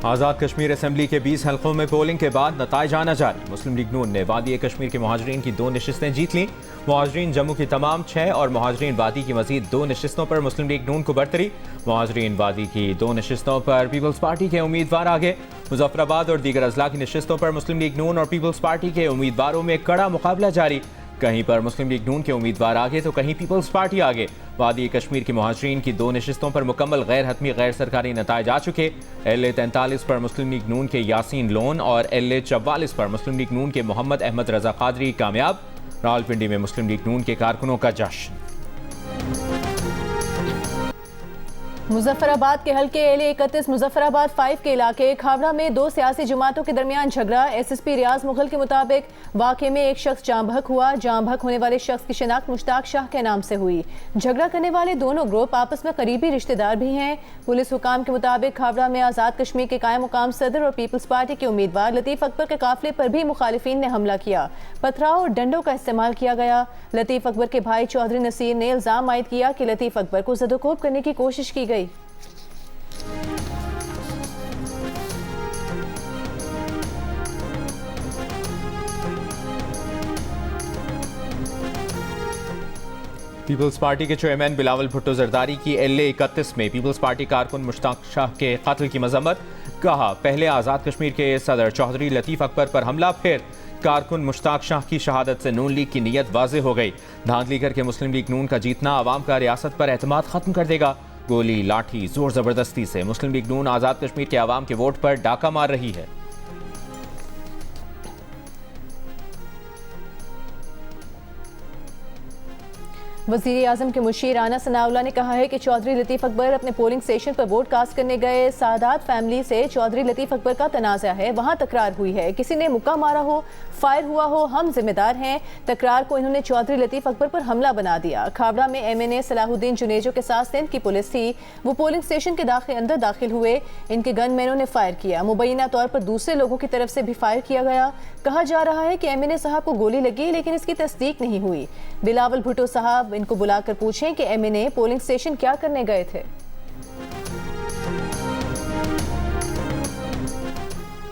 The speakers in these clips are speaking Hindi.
आज़ाद कश्मीर असम्बली के 20 हलकों में पोलिंग के बाद नताइज आना जारी। मुस्लिम लीग नून ने वादी कश्मीर के मुहाजिरीन की 2 नशिस्तें जीत लीं। मुहाजिरीन जम्मू की तमाम 6 और मुहाजिरीन वादी की मजीद 2 नशिस्तों पर मुस्लिम लीग नून को बरतरी। मुहाजिरीन वादी की 2 नशिस्तों पर पीपल्स पार्टी के उम्मीदवार आगे। मुजफ्फराबाद और दीगर अजला की नशिस्तों पर मुस्लिम लीग नून और पीपल्स पार्टी के उम्मीदवारों में कड़ा मुकाबला जारी। कहीं पर मुस्लिम लीग नून के उम्मीदवार आगे तो कहीं पीपल्स पार्टी आगे। वादी कश्मीर के मुहाजिरीन की 2 नशिस्तों पर मुकम्मल गैर हतमी गैर सरकारी नताइज आ चुके। LA 43 पर मुस्लिम लीग नून के यासीन लोन और LA 44 पर मुस्लिम लीग नून के मोहम्मद अहमद रजा कादरी कामयाब। रावलपिंडी में मुस्लिम लीग नून के कारकुनों का जश्न। मुजफ्फराबाद के हल्के LA 31 मुजफ्फराबाद 5 के इलाके खावड़ा में 2 सियासी जमातों के दरमियान झगड़ा। SSP रियाज मुगल के मुताबिक वाक़े में एक शख्स जाँ बहक हुआ। जाँ बहक होने वाले शख्स की शिनाख्त मुश्ताक शाह के नाम से हुई। झगड़ा करने वाले दोनों ग्रुप आपस में करीबी रिश्तेदार भी हैं। पुलिस हुकाम के मुताबिक खावड़ा में आज़ाद कश्मीर के कायम मुकाम सदर और पीपल्स पार्टी के उम्मीदवार लतीफ़ अकबर के काफिले पर भी मुखालिफिन ने हमला किया। पथराव और डंडों का इस्तेमाल किया गया। लतीफ़ अकबर के भाई चौधरी नसीर ने इल्ज़ाम आयद किया कि लतीफ़ अकबर को ज़दोकोब करने की कोशिश की गई। पीपल्स पार्टी के चेयरमैन बिलावल भुट्टो जरदारी की LA 31 में पीपल्स पार्टी कारकुन मुश्ताक शाह के कत्ल की मजम्मत। कहा, पहले आज़ाद कश्मीर के सदर चौधरी लतीफ़ अकबर पर हमला, फिर कारकुन मुश्ताक शाह की शहादत से नून लीग की नीयत वाज़े हो गई। धांधली करके मुस्लिम लीग नून का जीतना आवाम का रियासत पर एतमाद खत्म कर देगा। गोली लाठी जोर जबरदस्ती से मुस्लिम लीग नून आज़ाद कश्मीर के आवाम के वोट पर डाका मार रही है। वज़ीर आज़म के मुशीर राना सनाउल्ला ने कहा है कि चौधरी लतीफ़ अकबर अपने पोलिंग स्टेशन पर वोट कास्ट करने गए। सादात फैमिली से चौधरी लतीफ़ अकबर का तनाज़ा है, वहाँ तकरार हुई है, किसी ने मुक्का मारा हो, फायर हुआ हो, हम जिम्मेदार हैं। तकरार को इन्होंने चौधरी लतीफ़ अकबर पर हमला बना दिया। खावड़ा में MNA सलाहुद्दीन जुनेजो के साथ सिंध की पुलिस थी। वो पोलिंग स्टेशन के अंदर दाखिल हुए। इनके गनमैनों ने फायर किया। मुबैना तौर पर दूसरे लोगों की तरफ से भी फायर किया गया। कहा जा रहा है कि MNA साहब को गोली लगी, लेकिन इसकी तस्दीक नहीं हुई। बिलावल भुट्टो साहब इनको बुलाकर पूछें कि MNA पोलिंग स्टेशन क्या करने गए थे।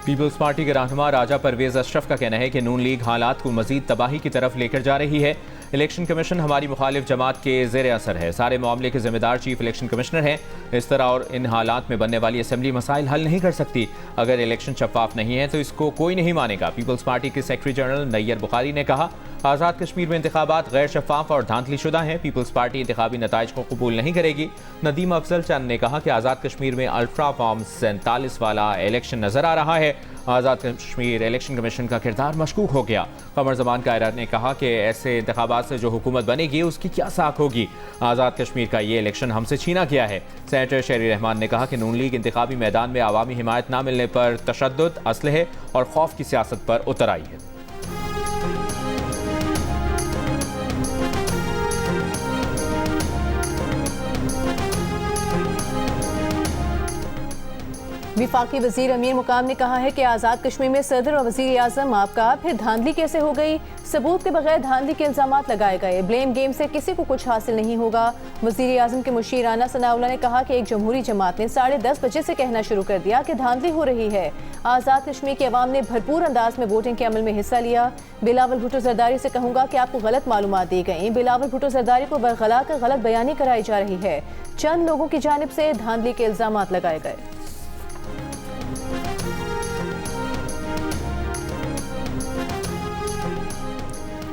पीपल्स पार्टी के रहनुमा राजा परवेज अशरफ का कहना है कि नून लीग हालात को मजीद तबाही की तरफ लेकर जा रही है। इलेक्शन कमीशन हमारी मुखालिफ जमात के ज़ेर असर है। सारे मामले के जिम्मेदार चीफ इलेक्शन कमिश्नर हैं। इस तरह और इन हालात में बनने वाली असम्बली मसाइल हल नहीं कर सकती। अगर इलेक्शन शफाफ नहीं है तो इसको कोई नहीं मानेगा। पीपल्स पार्टी के सेक्रेटरी जनरल नैयर बुखारी ने कहा, आज़ाद कश्मीर में इंतखाबात गैर शफाफ और धांधली शुदा हैं। पीपल्स पार्टी इंतखाबी नताइज को कबूल नहीं करेगी। नदीम अफजल चंद ने कहा कि आज़ाद कश्मीर में अल्ट्रा फॉर्म 47 वाला इलेक्शन नजर आ रहा है। आज़ाद कश्मीर इलेक्शन कमीशन का किरदार मशकूक हो गया। कमर जमान कायरा ने कहा कि ऐसे इंतखाबात से जो हुकूमत बनेगी उसकी क्या साख होगी। आज़ाद कश्मीर का ये इलेक्शन हमसे छीना गया है। सेनेटर शेरी रहमान ने कहा कि नून लीग इंतखाबी मैदान में आवामी हिमायत न मिलने पर तशद्दुद, असलहे और खौफ की सियासत पर उतर आई है। विफाकी वजीर अमीर मुकाम ने कहा है कि आज़ाद कश्मीर में सदर और वजीर आज़म आपका, फिर धांधली कैसे हो गई। सबूत के बगैर धांधली के इल्जामात लगाए गए। ब्लेम गेम से किसी को कुछ हासिल नहीं होगा। वजीर आज़म के मुशीर राना सनाउल्ला ने कहा कि एक जमहूरी जमात ने 10:30 बजे से कहना शुरू कर दिया कि धांधली हो रही है। आज़ाद कश्मीर के अवाम ने भरपूर अंदाज में वोटिंग के अमल में हिस्सा लिया। बिलावल भुट्टो जरदारी से कहूँगा कि आपको गलत मालूमात दी गई। बिलावल भुट्टो जरदारी को बरगला कर गलत बयानी कराई जा रही है। चंद लोगों की जानिब से धांधली के इल्जामात लगाए गए।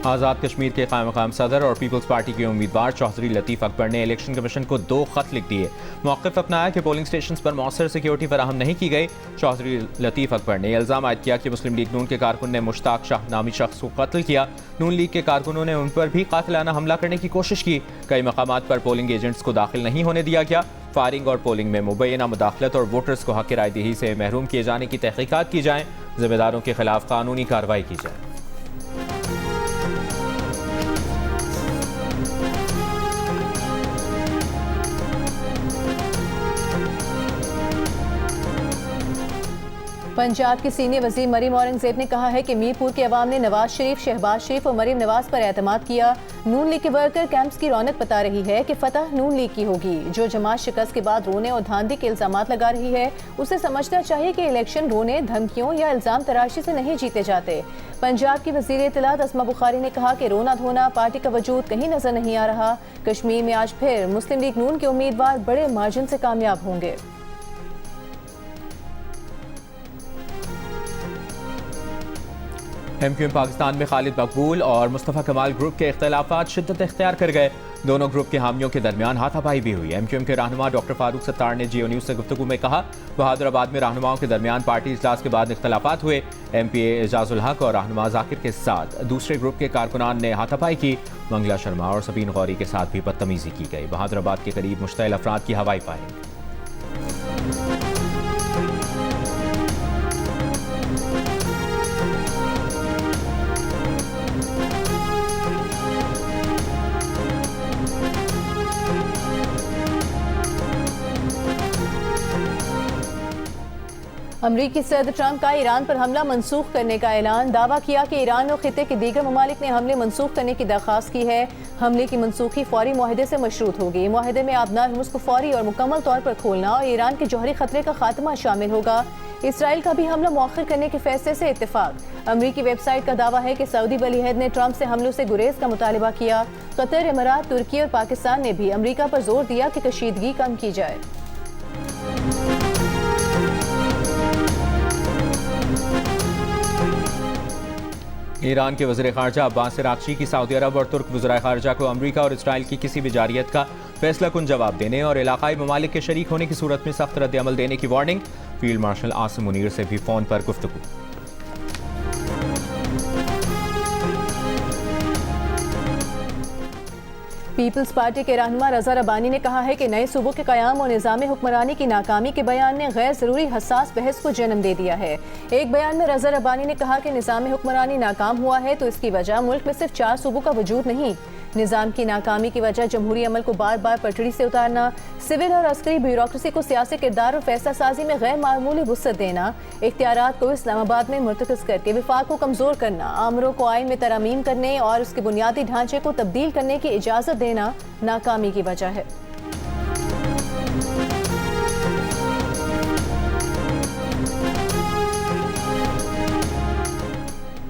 आज़ाद कश्मीर के कायम मकाम सदर और पीपल्स पार्टी के उम्मीदवार चौधरी लतीफ़ अकबर ने इलेक्शन कमीशन को 2 खत लिख दिए। मौक़िफ़ अपनाया कि पोलिंग स्टेशन पर मौसर सिक्योरिटी फराहम नहीं की गई। चौधरी लतीफ़ अकबर ने इल्ज़ाम आयद किया कि मुस्लिम लीग नून के कारकुन ने मुश्ताक शाह नामी शख्स को कत्ल किया। नून लीग के कारकुनों ने उन पर भी कातिलाना हमला करने की कोशिश की। कई मकामात पर पोलिंग एजेंट्स को दाखिल नहीं होने दिया गया। फायरिंग और पोलिंग में मुबैना मुदाखलत और वोटर्स को हक़ राय दही से महरूम किए जाने की तहक़ीक़ात की जाए। जिम्मेदारों के खिलाफ कानूनी कार्रवाई की जाए। पंजाब की सीनियर वजीर मरीम औरंगजेब ने कहा है कि मीरपुर के अवाम ने नवाज शरीफ, शहबाज शरीफ और मरीम नवाज पर एतमाद किया। नून लीग के वर्कर कैंप्स की रौनक बता रही है कि फतह नून लीग की होगी। जो जमात शिकस्त के बाद रोने और धांधली के इल्जामात लगा रही है, उसे समझना चाहिए कि इलेक्शन रोने, धमकियों या इल्जाम तराशी से नहीं जीते जाते। पंजाब की वजीर इत्तलात अस्मा बुखारी ने कहा कि रोना धोना, पार्टी का वजूद कहीं नजर नहीं आ रहा। कश्मीर में आज फिर मुस्लिम लीग नून के उम्मीदवार बड़े मार्जिन से कामयाब होंगे। एमक्यूएम पाकिस्तान में खालिद मकबूल और मुस्तफ़ा कमाल ग्रुप के इख्तलाफात शिद्दत इख्तियार कर गए। दोनों ग्रुप के हामियों के दरमियान हाथापाई भी हुई। एमक्यूएम के रहनुमा डॉक्टर फारूक सत्तार ने जियो न्यूज़ से गुफ्तगू में कहा, बहादुराबाद में रहनुमाओं के दरमियान पार्टी इजलास के बाद इख्तलाफात हुए। MPA एजाजुल हक और रहनुमा जाकिर के साथ दूसरे ग्रुप के कारकुनान ने हाथापाई की। मंगला शर्मा और सबीन गौरी के साथ भी बदतमीजी की गई। बहादुराबाद के करीब मुश्तइल अफराद की हवाई फायरिंग। अमरीकी सदर ट्रंप का ईरान पर हमला मनसूख करने का ऐलान। दावा किया कि ईरान और खिते के दीगर ममालिक ने हमले मनसूख करने की दरख्वास्त की है। हमले की मनसूखी फौरी मुआहदे से मशरूत होगी। मुआहदे में आबनार हुर्मुज़ को फौरी और मुकम्मल तौर पर खोलना और ईरान के जौहरी खतरे का खात्मा शामिल होगा। इसराइल का भी हमला मौखर करने के फैसले से इत्तेफाक। अमरीकी वेबसाइट का दावा है कि सऊदी वलीअहद ने ट्रंप से हमलों से गुरेज का मुतालबा किया। कतर, इमारात, तुर्की और पाकिस्तान ने भी अमरीका पर जोर दिया कि कशीदगी कम की जाए। ईरान के वज़ीर ख़ारजा अब्बास अराग़ची की सऊदी अरब और तुर्क वज़राए ख़ारजा को अमरीका और इसराइल की किसी भी जारियत का फैसला कुन जवाब देने और इलाक़ाई ममालिक के शरीक होने की सूरत में सख्त रद्द-ए-अमल देने की warning. Field marshal Asim Munir से भी फ़ोन पर गुफ्तगू। पीपल्स पार्टी के रहनुमा रज़ा रब्बानी ने कहा है कि नए सूबों के क़याम और निज़ाम हुक्मरानी की नाकामी के बयान ने गैर ज़रूरी हसास बहस को जन्म दे दिया है। एक बयान में रज़ा रब्बानी ने कहा कि निज़ाम हुक्मरानी नाकाम हुआ है तो इसकी वजह मुल्क में सिर्फ 4 सूबों का वजूद नहीं, निज़ाम की नाकामी की वजह जमहूरी अमल को बार बार पटड़ी से उतारना, सिविल और अस्करी ब्यूरोक्रेसी को सियासी किरदार और फैसला साजी में गैर मामूली वुसअत देना, इख्तियारात को इस्लामाबाद में मुर्तकज़ करके विफाक को कमज़ोर करना, आमरों को आइन में तरमीम करने और उसके बुनियादी ढांचे को तब्दील करने की इजाज़त देना नाकामी की वजह है।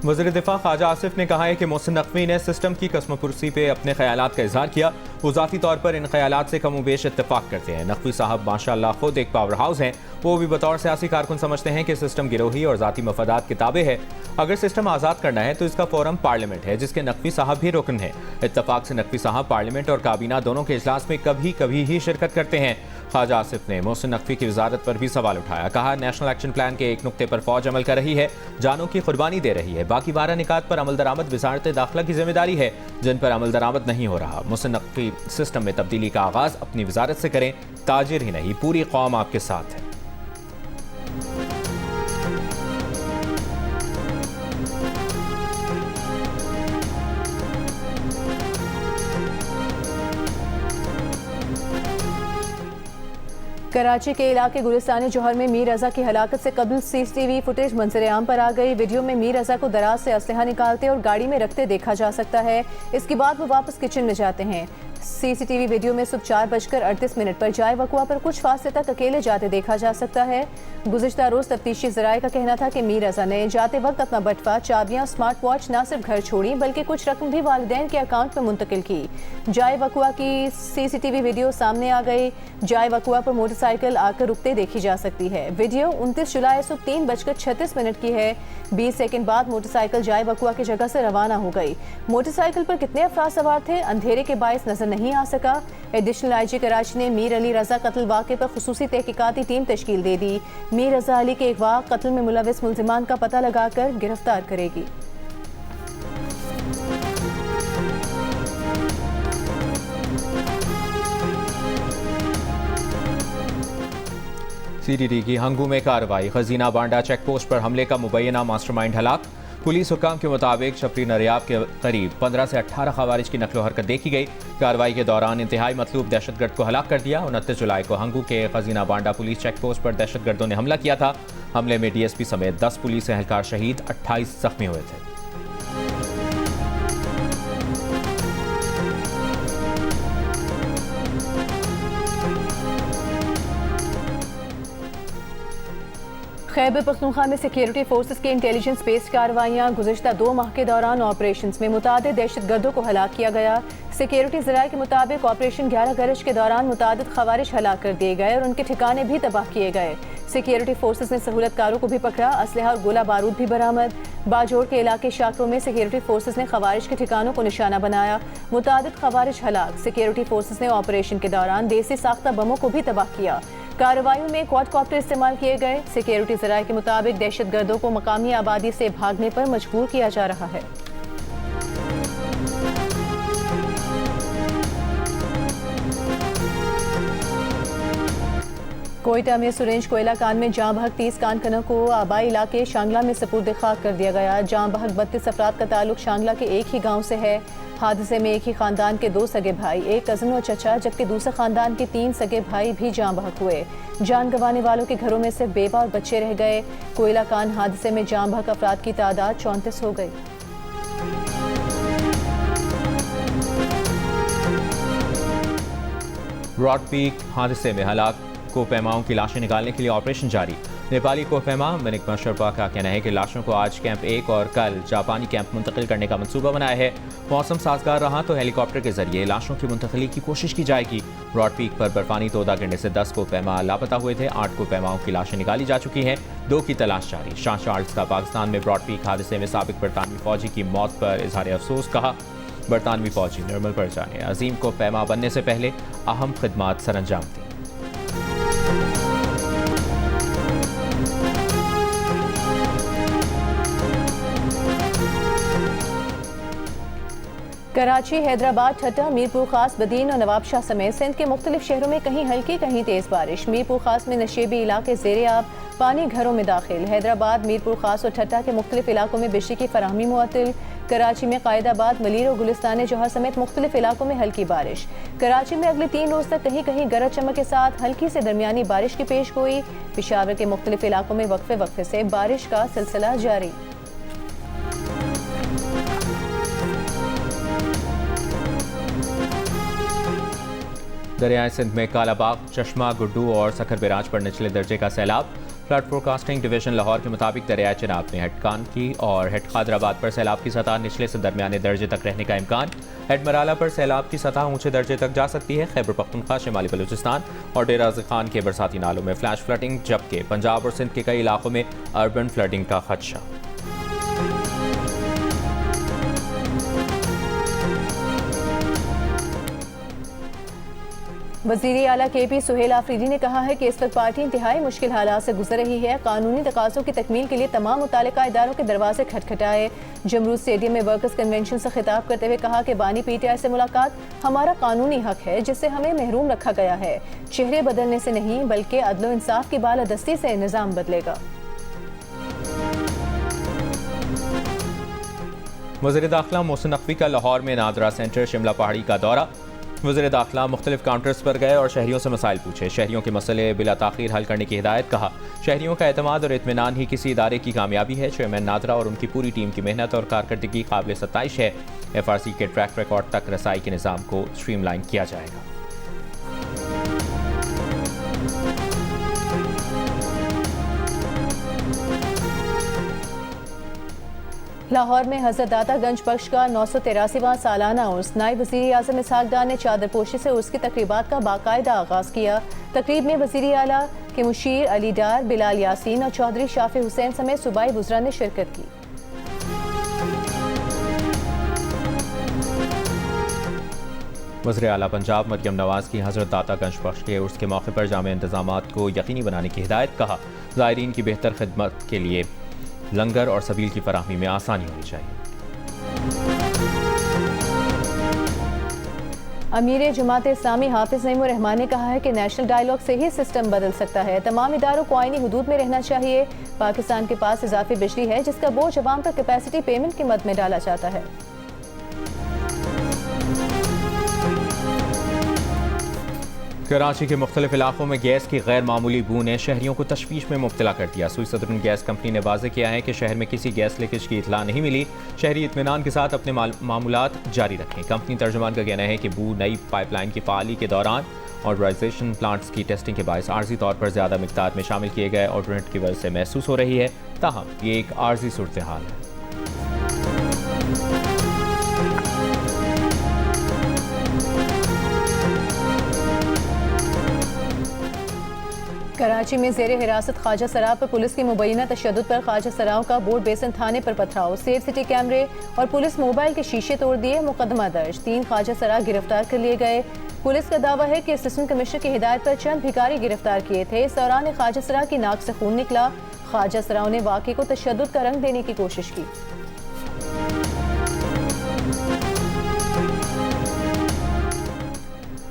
वज़ीर दिफा ख्वाजा आसिफ ने कहा है कि मोहसिन नकवी ने सिस्टम की कसमपुरसी पे अपने ख्यालात का इजहार किया। वो ज़ाती तौर पर इन ख्यालात से कमोबेश इत्तेफाक करते हैं। नकवी साहब माशाअल्लाह खुद एक पावर हाउस हैं। वो भी बतौर सियासी कारकुन समझते हैं कि सिस्टम गिरोही और ज़ाती मफादात के ताबे है। अगर सिस्टम आज़ाद करना है तो इसका फोरम पार्लियामेंट है, जिसके नकवी साहब भी रुकन हैं। इत्तफाक से नकवी साहब पार्लियामेंट और काबीना दोनों के इजलास में कभी कभी ही शिरकत करते हैं। ख्वाजा आसिफ ने मोहसिन नकवी की वजारत पर भी सवाल उठाया। कहा, नेशनल एक्शन प्लान के एक नुक्ते पर फौज अमल कर रही है, जानों की कुर्बानी दे रही है। बाकी 12 निकात पर अमल दरामद वजारत दाखिला की जिम्मेदारी है, जिन पर अमल दरामद नहीं हो रहा। मोहसिन नकवी सिस्टम में तब्दीली का आगाज अपनी वजारत से करें, ताजिर ही नहीं पूरी कौम आपके साथ है। कराची के इलाके गुलिस्तानी जौहर में मीर रजा की हलाकत से कबल CCTV फुटेज मंजर-ए-आम पर आ गई। वीडियो में मीर रजा को दराज से असलहा निकालते और गाड़ी में रखते देखा जा सकता है। इसके बाद वो वापस किचन में जाते हैं। CCTV वीडियो में सुबह 4:38 पर जाए वकुआ पर कुछ फासले तक अकेले जाते देखा जा सकता है। गुज़िश्ता रोज़ तफ्तीशी ज़राए का कहना था कि मीर रजा ने जाते वक्त अपना बटवा, चाबियाँ, स्मार्ट वॉच न सिर्फ घर छोड़ी बल्कि कुछ रकम भी वालिदैन के अकाउंट में मुंतकिल की। जाए वकुआ की CCTV वीडियो सामने आ गई। जाए वकुआ पर मोटरसाइकिल आकर रुकते देखी जा सकती है। वीडियो 29 जुलाई सुबह 3:36 की है। 20 सेकंड बाद मोटरसाइकिल जाए वकुआ की जगह से रवाना हो गई। मोटरसाइकिल पर कितने अफराद सवार थे, अंधेरे के बायस नजर नहीं आ सका। एडिशनल IG कराची ने मीर अली रजा कत्ल वाक़े पर खुसूसी तहकीकाती टीम तश्कील दे दी। मीर रजा अली के अगवा कत्ल में मुलविस मुल्जिमान का पता लगाकर गिरफ्तार करेगी। CTT की हंगू में कार्रवाई। खजीना बांडा चेक पोस्ट पर हमले का मुबैना मास्टरमाइंड हलाक। पुलिस हुकाम के मुताबिक छपरी नरियाब के करीब 15 से 18 खवारिज की नकलो हरकत देखी गई। कार्रवाई के दौरान इंतहाई मतलूब दहशतगर्द को हलाक कर दिया। 29 जुलाई को हंगू के खजीना बांडा पुलिस चेक पोस्ट पर दहशतगर्दों ने हमला किया था। हमले में डीएसपी समेत 10 पुलिस एहलकार शहीद, 28 जख्मी हुए थे। खैबर पख्तूनख्वा में सिक्योरिटी फोर्सेस की इंटेलिजेंस बेस्ड कार्रवाइयाँ। गुज़िश्ता 2 माह के दौरान ऑपरेशन में मुतादिद दहशतगर्दों को हलाक किया गया। सिक्योरिटी ज़राए के मुताबिक ऑपरेशन 11 गरज के दौरान मुतादिद खवारिज हलाक कर दिए गए और उनके ठिकाने भी तबाह किए गए। सिक्योरिटी फोर्सेस ने सहूलतकारों को भी पकड़ा, असलहा और गोला बारूद भी बरामद। बाजोड़ के इलाके शाकरों में सिक्योरिटी फोर्सेस ने खवारिज के ठिकानों को निशाना बनाया, मुतादिद खवारिज हलाक। सिक्योरिटी फोर्सेस ने ऑपरेशन के दौरान देसी साख्ता बमों को भी तबाह किया। कार्रवाइयों में क्वाडकॉप्टर इस्तेमाल किए गए। सिक्योरिटी ज़राए के मुताबिक दहशतगर्दों को मकामी आबादी से भागने पर मजबूर किया जा रहा है। कोयटा में सुरेंज कोयला कान में जाँ बहक 30 कानकनों को आबाई इलाके शांगला में सपुर्द खाक कर दिया गया। जाँ बहक 32 अफराद का ताल्लुक शांगला के एक ही गांव से है। हादसे में एक ही खानदान के 2 सगे भाई, एक कज़न और चचा, जबकि दूसरे खानदान के 3 सगे भाई भी जाँ बहक हुए। जान गंवाने वालों के घरों में सिर्फ बेवा और बच्चे रह गए। कोयला कान हादसे में जाँ बहक अफराद की तादाद 34 हो गई। ब्रॉड पीक हादसे में हलाक कोहपैमाओं की लाशें निकालने के लिए ऑपरेशन जारी। नेपाली कोहपैमा मिनिक मशरफा का कहना है कि लाशों को आज कैंप 1 और कल जापानी कैंप मुंतकिल करने का मंसूबा बनाया है। मौसम साजगार रहा तो हेलीकॉप्टर के जरिए लाशों की मुंतकिली की कोशिश की जाएगी। ब्रॉड पीक पर बर्फानी तोदा गिरने से 10 कोहपैमा लापता हुए थे। 8 कोहपैमाओं की लाशें निकाली जा चुकी हैं, 2 की तलाश जारी। शाह चार्ल्स का पाकिस्तान में ब्रॉड पीक हादसे में साबिक बरतानवी फौजी की मौत पर इजहार अफसोस। कहा, बरतानवी फौजी निर्मल परजा ने अजीम कोहपैमा बनने से पहले अहम खिदमात सरअंजाम दी। कराची, हैदराबाद, ठट्टा, मीरपुर खास, बदीन और नवाबशाह समेत सिंध के मुख्तलिफ शहरों में कहीं हल्की कहीं तेज़ बारिश। मीरपुर खास में नशेबी इलाके ज़ेरे आब, पानी घरों में दाखिल। हैदराबाद, मीरपुर खास और ठट्टा के मुख्तलिफ इलाकों में बिजली की फराहमी मुअत्तल। कराची में कायदाबाद, मलीर और गुलिस्तान जौहर समेत मुख्तलिफ इलाकों में हल्की बारिश। कराची में अगले 3 रोज़ तक कहीं कहीं गरज चमक के साथ हल्की से दरमियानी बारिश की पेश गोई। पेशावर के मुख्तलिफ इलाकों में वक्फे वक्फे से बारिश का सिलसिला जारी। दरियाए सिंध में कालाबाग, चश्मा, गुड्डू और सखर बिराज पर निचले दर्जे का सैलाब। फ्लड फोरकास्टिंग डिवीजन लाहौर के मुताबिक दरियाए चिनाब में हेड कानकी और हेड खादराबाद पर सैलाब की सतह निचले से दरमियाने दर्जे तक रहने का इम्कान। हेड मराला पर सैलाब की सतह ऊंचे दर्जे तक जा सकती है। खैबर पख्तूनख्वा, शिमाली बलूचिस्तान और डेरा खान के बरसाती नालों में फ्लैश फ्लडिंग, जबकि पंजाब और सिंध के कई इलाकों में अर्बन फ्लडिंग का खदशा। वज़ीर आला KP सुहेल आफरीदी ने कहा है कि इस वक्त पार्टी इंतहाई मुश्किल हालात से गुजर रही है। कानूनी तकाज़ों की तकमील के लिए तमाम मुतालिका इदारों के दरवाजे खटखटाए। जमरूद स्टेडियम में वर्कर्स कन्वेंशन से खिताब करते हुए कहा कि बानी PTI से मुलाकात हमारा कानूनी हक है जिससे हमें महरूम रखा गया है। चेहरे बदलने से नहीं बल्कि अदल इंसाफ की बालादस्ती से निज़ाम बदलेगा। वज़ीर दाखिला मोहसिन नकवी का लाहौर में नादरा सेंटर शिमला पहाड़ी का दौरा। वज़ीर दाखिला मुख्तलिफ काउंटर्स पर गए और शहरियों से मसाइल पूछे। शहरियों के मसले बिला ताख़ीर हल करने की हिदायत। कहा, शहरियों का एतमाद और इत्मीनान ही किसी इदारे की कामयाबी है। चेयरमैन नादरा और उनकी पूरी टीम की मेहनत और कारकर्दगी काबिल सत्ताइश है। FRC के ट्रैक रिकॉर्ड तक रसाई के निज़ाम को स्ट्रीमलाइन किया जाएगा। लाहौर में हज़रत दातागंज बख्श का 983वां सालाना उर्स। नायब वज़ीर आज़म इसहाक डार ने चादरपोशी से उर्स की तकरीबात का बाकायदा आगाज़ किया। तकरीब में वज़ीर आला के मुशीर अली डार, बिलाल यासीन और चौधरी शाफी हुसैन समेत सूबाई वज़रा ने शिरकत की। वज़ीर आला पंजाब मरियम नवाज की हज़रत दातागंज बख्श के उर्स के मौके पर जामे इंतजामात को यकीनी बनाने की हिदायत। कहा, ज़ायरीन की बेहतर खिदमत के लिए लंगर और सबील की फराहमी में आसानी होनी चाहिए। अमीर जमात इस्लामी हाफिज नईमुर रहमान ने कहा है कि नेशनल डायलॉग से ही सिस्टम बदल सकता है। तमाम इदारों को आईनी हुदूद में रहना चाहिए। पाकिस्तान के पास इजाफी बिजली है जिसका बोझ अवाम पर कैपेसिटी पेमेंट की मद में डाला जाता है। कराची के मुख्तलिफ इलाकों में गैस की गैर मामूली बू ने शहरियों को तशवीश में मुब्तला कर दिया। सुई सदरुन गैस कंपनी ने वाज़ेह किया है कि शहर में किसी गैस लीकेज की इतला नहीं मिली। शहरी इत्मीनान के साथ अपने मामूलात जारी रखें। कंपनी तर्जुमान का कहना है कि बू नई पाइपलाइन की फ़ाली के दौरान ऑर्डराइजेशन प्लांट्स की टेस्टिंग के बायस आर्जी तौर पर ज़्यादा मिकदार में शामिल किए गए ऑर्डोनेट की वजह से महसूस हो रही है। ताहम ये एक आर्जी सूरत हाल है। कराची में ज़ेरे हिरासत ख्वाजा सराव पर पुलिस की मुबैना तशद्दुद पर ख्वाजा सराव का बोर्ड बेसन थाने पर पथराव, सेफ सिटी कैमरे और पुलिस मोबाइल के शीशे तोड़ दिए, मुकदमा दर्ज। 3 ख्वाजा सराव गिरफ्तार कर लिए गए। पुलिस का दावा है कि असिस्टेंट कमिश्नर की हिदायत पर चंद भिखारी गिरफ्तार किए थे। इस दौरान ख्वाजा सराव की नाक से खून निकला। ख्वाजा सराव ने वाक़े को तशद्दुद का रंग देने की कोशिश की।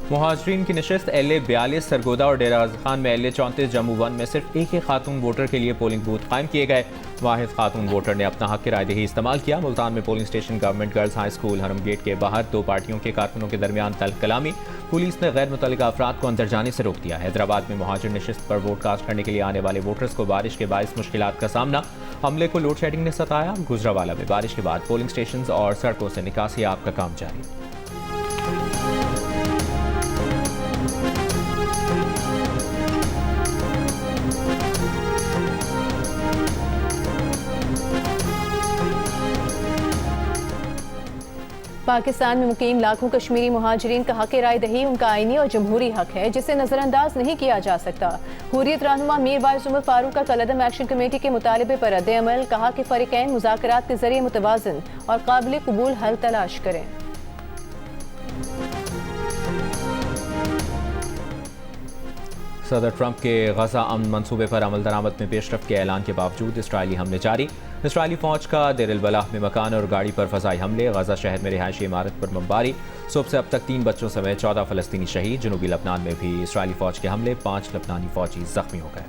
मुहाजिरीन की नशस्त LA 42 सरगोदा और डेरा गाज़ी खान में LA 34 जम्मू 1 में सिर्फ एक ही खातून वोटर के लिए पोलिंग बूथ कायम किए गए। वाहिद खातून वोटर ने अपना हक रायदही इस्तेमाल किया। मुल्तान में polling station government girls high school हरम गेट के बाहर 2 पार्टियों के कारकुनों के दरमियान तल्ख कलामी। पुलिस ने गैर मुतल्लिका अफराद को अंदर जाने से रोक दिया। हैदराबाद में मुहाजिर नशस्त पर वोट कास्ट करने के लिए आने वाले वोटर्स को बारिश के बायस मुश्किलात का सामना। हमले को लोड शेडिंग ने सताया। गुजरावाला में बारिश के बाद पोलिंग स्टेशन और सड़कों से निकासी आब का काम जारी। पाकिस्तान में मुकीम लाखों कश्मीरी मुहाजिरीन का हक राय दही उनका आईनी और जमहूरी हक है, जिसे नजरअंदाज नहीं किया जा सकता। हुर्रियत रहनुमा मीर बाइस उमर फारूक का कलअदम एक्शन कमेटी के मुतालबे पर रद्द-ए-अमल, कहा कि फरीकैन मुज़ाकरात के जरिए मुतवाज़िन और काबिल कबूल हल तलाश करें। सदर ट्रंप के गजा अमन मंसूबे पर अमल दरामद में पेशरफ के ऐलान के बावजूद इसराइली हमले जारी। इसराइली फौज का देर अल बलाह में मकान और गाड़ी पर फजाई हमले। गजा शहर में रिहायशी इमारत पर बमबारी। सुबह से अब तक 3 बच्चों समेत 14 फलस्तीनी शहीद। जनूबी लबनान में भी इसराइली फौज के हमले, 5 लबनानी फौजी जख्मी हो गए।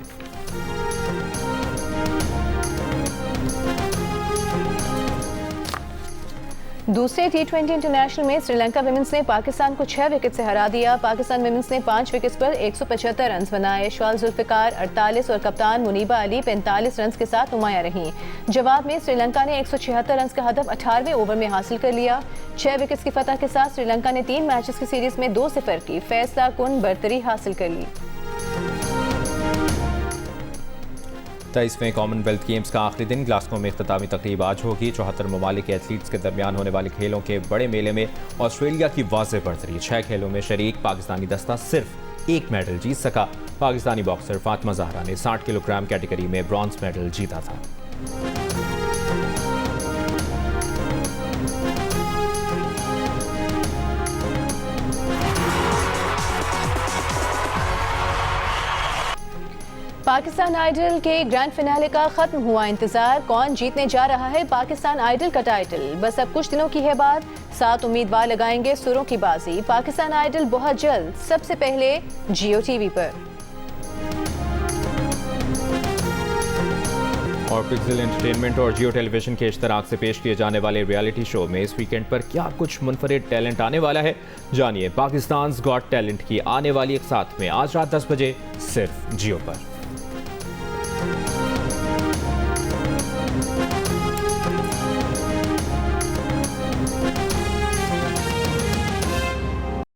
दूसरे T20 इंटरनेशनल में श्रीलंका विमेंस ने पाकिस्तान को 6 विकेट से हरा दिया। पाकिस्तान विमेंस ने 5 विकेट्स पर 175 रन बनाए। शवाल जुल्फिकार 48 और कप्तान मुनीबा अली 45 रन के साथ नुमाया रहीं। जवाब में श्रीलंका ने 176 रन का हदफ 18वें ओवर में हासिल कर लिया। 6 विकेट्स की फतह के साथ श्रीलंका ने 3 मैचेस की सीरीज में 2-0 की फैसला कुन बरतरी हासिल कर ली। 23वें कॉमनवेल्थ गेम्स का आखिरी दिन ग्लासगो में इख्तितामी तकरीब आज होगी। 74 ममालिक के एथलीट्स के दरमियान होने वाले खेलों के बड़े मेले में ऑस्ट्रेलिया की वाज़ेह बढ़तरी। 6 खेलों में शरीक पाकिस्तानी दस्ता सिर्फ 1 मेडल जीत सका। पाकिस्तानी बॉक्सर फातिमा ज़हरा ने 60 किलोग्राम कैटेगरी में ब्रॉन्ज मेडल जीता था। पाकिस्तान आइडल के ग्रैंड फिनाले का खत्म हुआ इंतजार। कौन जीतने जा रहा है पाकिस्तान आइडल का टाइटल? बस अब कुछ दिनों की है बात। 7 उम्मीदवार लगाएंगे सुरों की बाजी। पाकिस्तान आइडल बहुत जल्द, सबसे पहले जियो टीवी पर। और पिक्सल एंटरटेनमेंट और जियो टेलीविजन के इश्तराक से पेश किए जाने वाले रियलिटी शो में इस वीकेंड पर क्या कुछ मुनफरिद टैलेंट आने वाला है, जानिए पाकिस्तान गॉट टैलेंट की आने वाली एक साथ में आज रात 10 बजे सिर्फ जियो पर।